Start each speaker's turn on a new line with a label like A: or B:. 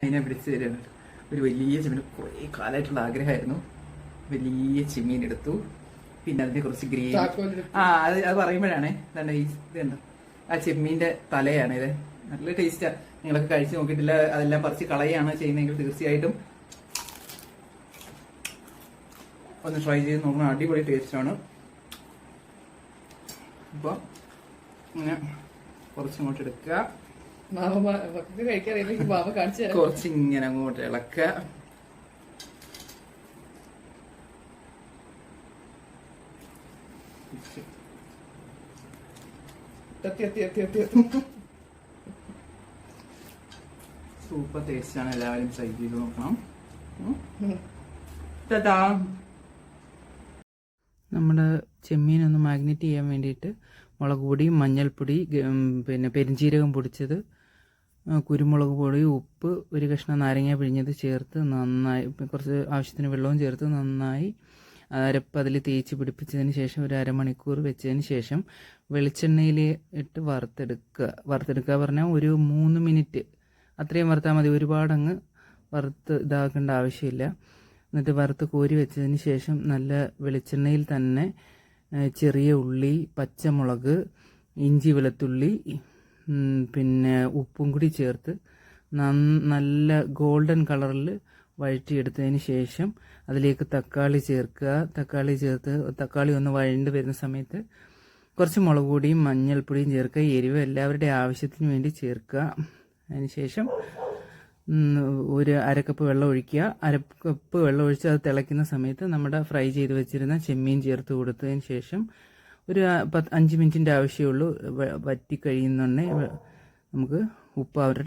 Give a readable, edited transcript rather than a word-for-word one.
A: അതിനെ പിടിച്ച് തരുന്നത് ഒരു വലിയ ചെമ്മീൻ. കുറേ കാലമായിട്ടുള്ള ആഗ്രഹമായിരുന്നു. വലിയ ചെമ്മീൻ എടുത്തു. പിന്നെ അതിനെ കുറച്ച് ഗ്രേവി. അത് പറയുമ്പോഴാണ് ഇതാണ് ഇതുണ്ട് ആ ചെമ്മീന്റെ തലയാണ് ഇത്. നല്ല ടേസ്റ്റാ. നിങ്ങളൊക്കെ കഴിച്ച് നോക്കിയിട്ടില്ല, അതെല്ലാം പറിച്ച് കളയാണ് ചെയ്യുന്നതെങ്കിൽ തീർച്ചയായിട്ടും ഒന്ന് ട്രൈ ചെയ്ത് നോക്കണം. അടിപൊളി ടേസ്റ്റാണ്. അപ്പോൾ ഇങ്ങനെ കുറച്ചിങ്ങോട്ട് എടുക്കുക, കുറച്ച് ഇങ്ങനെ അങ്ങോട്ട് ഇളക്കുക. സൂപ്പർ ടേസ്റ്റാണ്. എല്ലാവരും ട്രൈ ചെയ്ത് നോക്കണം. നമ്മുടെ ചെമ്മീനൊന്ന് മാഗ്നേറ്റ് ചെയ്യാൻ വേണ്ടിയിട്ട് മുളക് പൊടി, മഞ്ഞൾപ്പൊടി, പിന്നെ പെരിഞ്ചീരകം പൊടിച്ചത്, കുരുമുളക് പൊടി, ഉപ്പ്, ഒരു കഷ്ണം നാരങ്ങ പിഴിഞ്ഞത് ചേർത്ത് നന്നായി, കുറച്ച് ആവശ്യത്തിന് വെള്ളവും ചേർത്ത് നന്നായി അരപ്പ് അതിൽ തേച്ച് പിടിപ്പിച്ചതിന് ശേഷം ഒരു അരമണിക്കൂർ വെച്ചതിന് ശേഷം വെളിച്ചെണ്ണയിൽ ഇട്ട് വറുത്തെടുക്കുക പറഞ്ഞാൽ ഒരു 3 മിനിറ്റ് അത്രയും വറുത്താൽ മതി. ഒരുപാടങ്ങ് വറുത്ത് ഇതാക്കേണ്ട ആവശ്യമില്ല. എന്നിട്ട് വറുത്ത് കോരി വെച്ചതിന് ശേഷം നല്ല വെളിച്ചെണ്ണയിൽ തന്നെ ചെറിയ ഉള്ളി, പച്ചമുളക്, ഇഞ്ചി, വെളുത്തുള്ളി, പിന്നെ ഉപ്പും കൂടി ചേർത്ത് നല്ല ഗോൾഡൻ കളറിൽ വഴറ്റിയെടുത്തതിന് ശേഷം അതിലേക്ക് തക്കാളി ചേർക്കുക. തക്കാളി ഒന്ന് വഴണ്ട് വരുന്ന സമയത്ത് കുറച്ച് മുളക് പൊടിയും മഞ്ഞൾപ്പൊടിയും ചേർക്കുക. എരിവ് എല്ലാവരുടെ ആവശ്യത്തിന് വേണ്ടി ചേർക്കുക. അതിനുശേഷം ഒരു അരക്കപ്പ് വെള്ളം ഒഴിക്കുക. അരക്കപ്പ് വെള്ളം ഒഴിച്ച് അത് തിളയ്ക്കുന്ന സമയത്ത് നമ്മുടെ ഫ്രൈ ചെയ്ത് വെച്ചിരുന്ന ചെമ്മീൻ ചേർത്ത് കൊടുത്തതിന് ശേഷം ഒരു 5 മിനിറ്റിൻ്റെ ആവശ്യമുള്ളൂ. വറ്റി കഴിയുന്നുണ്ടെങ്കിൽ നമുക്ക് ഉപ്പ് അവരുടെ